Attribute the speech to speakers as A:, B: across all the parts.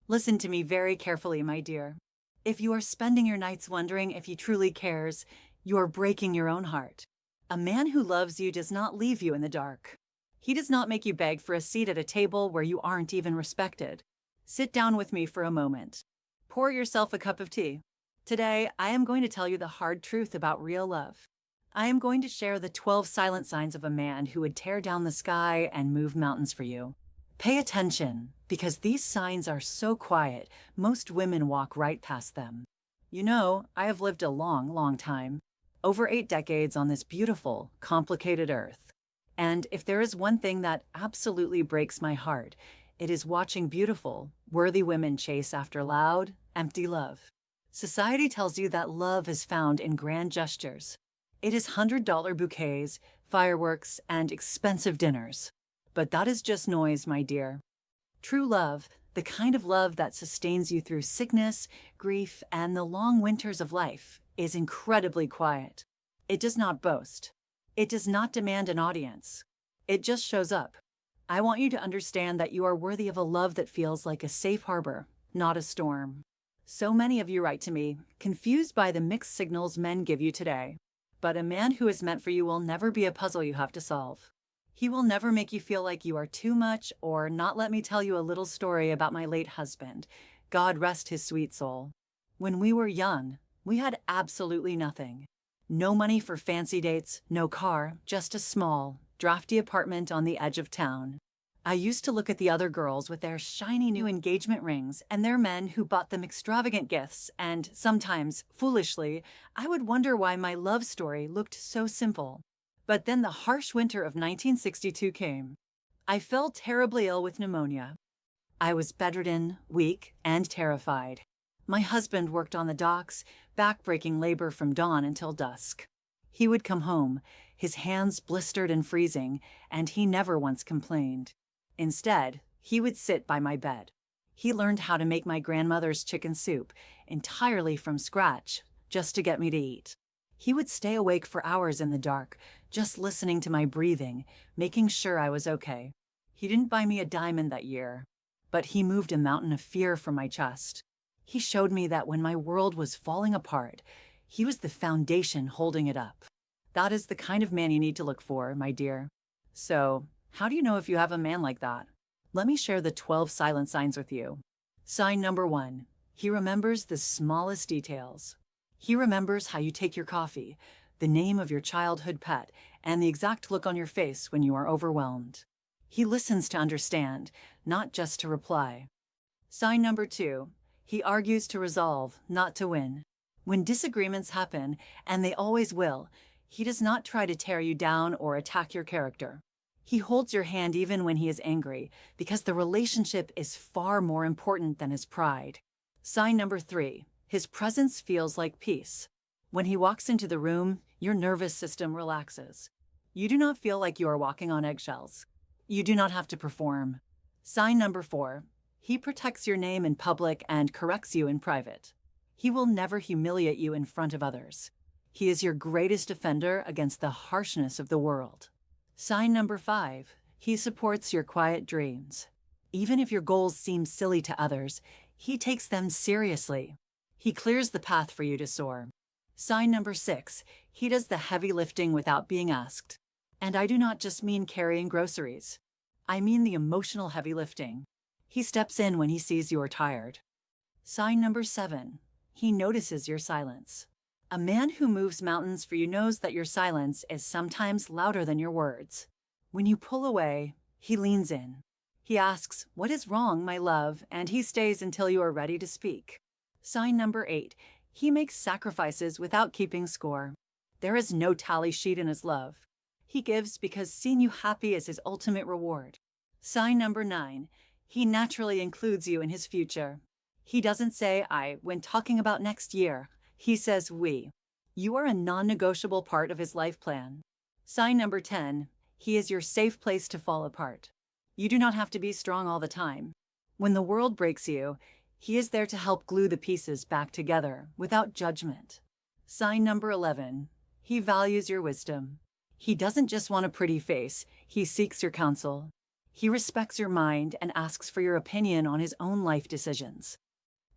A: Listen to me very carefully, my dear. If you are spending your nights wondering if he truly cares, you are breaking your own heart. A man who loves you does not leave you in the dark. He does not make you beg for a seat at a table where you aren't even respected. Sit down with me for a moment. Pour yourself a cup of tea. Today, I am going to tell you the hard truth about real love. I am going to share the 12 silent signs of a man who would tear down the sky and move mountains for you. Pay attention, because these signs are so quiet, most women walk right past them. You know, I have lived a long, long time, over 8 decades on this beautiful, complicated earth. And if there is one thing that absolutely breaks my heart, it is watching beautiful, worthy women chase after loud, empty love. Society tells you that love is found in grand gestures. It is $100 bouquets, fireworks, and expensive dinners. But that is just noise, my dear. True love, the kind of love that sustains you through sickness, grief, and the long winters of life, is incredibly quiet. It does not boast. It does not demand an audience. It just shows up. I want you to understand that you are worthy of a love that feels like a safe harbor, not a storm. So many of you write to me, confused by the mixed signals men give you today. But a man who is meant for you will never be a puzzle you have to solve. He will never make you feel like you are too much or not. Let me tell you a little story about my late husband. God rest his sweet soul. When we were young, we had absolutely nothing. No money for fancy dates, no car, just a small, drafty apartment on the edge of town. I used to look at the other girls with their shiny new engagement rings and their men who bought them extravagant gifts, and sometimes, foolishly, I would wonder why my love story looked so simple. But then the harsh winter of 1962 came. I fell terribly ill with pneumonia. I was bedridden, weak, and terrified. My husband worked on the docks, back-breaking labor from dawn until dusk. He would come home, his hands blistered and freezing, and he never once complained. Instead, he would sit by my bed. He learned how to make my grandmother's chicken soup, entirely from scratch, just to get me to eat. He would stay awake for hours in the dark, just listening to my breathing, making sure I was okay. He didn't buy me a diamond that year, but he moved a mountain of fear from my chest. He showed me that when my world was falling apart, he was the foundation holding it up. That is the kind of man you need to look for, my dear. So, how do you know if you have a man like that? Let me share the 12 silent signs with you. Sign number 1. He remembers the smallest details. He remembers how you take your coffee, the name of your childhood pet, and the exact look on your face when you are overwhelmed. He listens to understand, not just to reply. Sign number 2. He argues to resolve, not to win. When disagreements happen, and they always will, he does not try to tear you down or attack your character. He holds your hand even when he is angry, because the relationship is far more important than his pride. Sign number 3. His presence feels like peace. When he walks into the room, your nervous system relaxes. You do not feel like you are walking on eggshells. You do not have to perform. Sign number 4. He protects your name in public and corrects you in private. He will never humiliate you in front of others. He is your greatest defender against the harshness of the world. Sign number 5. He supports your quiet dreams. Even if your goals seem silly to others, he takes them seriously. He clears the path for you to soar. Sign number 6. He does the heavy lifting without being asked. And I do not just mean carrying groceries. I mean the emotional heavy lifting. He steps in when he sees you are tired. Sign number 7. He notices your silence. A man who moves mountains for you knows that your silence is sometimes louder than your words. When you pull away, he leans in. He asks, "What is wrong, my love?" and he stays until you are ready to speak. Sign number 8. He makes sacrifices without keeping score. There is no tally sheet in his love. He gives because seeing you happy is his ultimate reward. Sign number 9. He naturally includes you in his future. He doesn't say "I" when talking about next year. He says "we." You are a non-negotiable part of his life plan. Sign number 10. He is your safe place to fall apart. You do not have to be strong all the time. When the world breaks you, he is there to help glue the pieces back together without judgment. Sign number 11. He values your wisdom. He doesn't just want a pretty face. He seeks your counsel. He respects your mind and asks for your opinion on his own life decisions.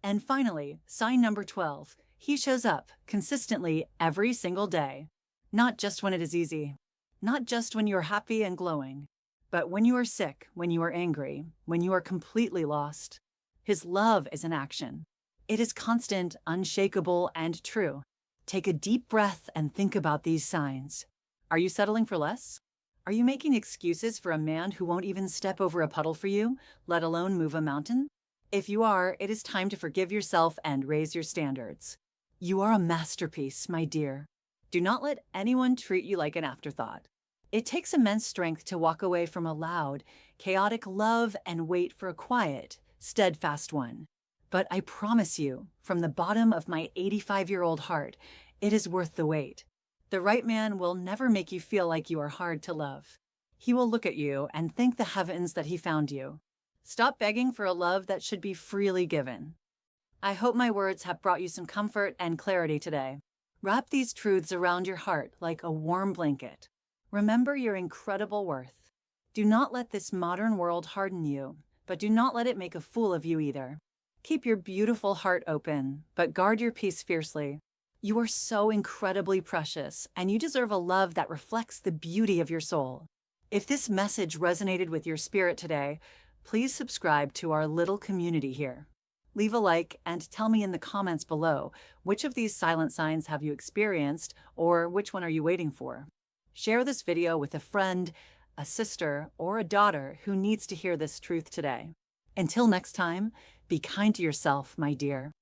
A: And finally, sign number 12. He shows up consistently every single day. Not just when it is easy, not just when you are happy and glowing, but when you are sick, when you are angry, when you are completely lost. His love is in action. It is constant, unshakable, and true. Take a deep breath and think about these signs. Are you settling for less? Are you making excuses for a man who won't even step over a puddle for you, let alone move a mountain? If you are, it is time to forgive yourself and raise your standards. You are a masterpiece, my dear. Do not let anyone treat you like an afterthought. It takes immense strength to walk away from a loud, chaotic love and wait for a quiet, steadfast one. But I promise you, from the bottom of my 85-year-old heart, it is worth the wait. The right man will never make you feel like you are hard to love. He will look at you and thank the heavens that he found you. Stop begging for a love that should be freely given. I hope my words have brought you some comfort and clarity today. Wrap these truths around your heart like a warm blanket. Remember your incredible worth. Do not let this modern world harden you, but do not let it make a fool of you either. Keep your beautiful heart open, but guard your peace fiercely. You are so incredibly precious, and you deserve a love that reflects the beauty of your soul. If this message resonated with your spirit today, please subscribe to our little community here. Leave a like and tell me in the comments below, which of these silent signs have you experienced, or which one are you waiting for? Share this video with a friend, a sister, or a daughter who needs to hear this truth today. Until next time, be kind to yourself, my dear.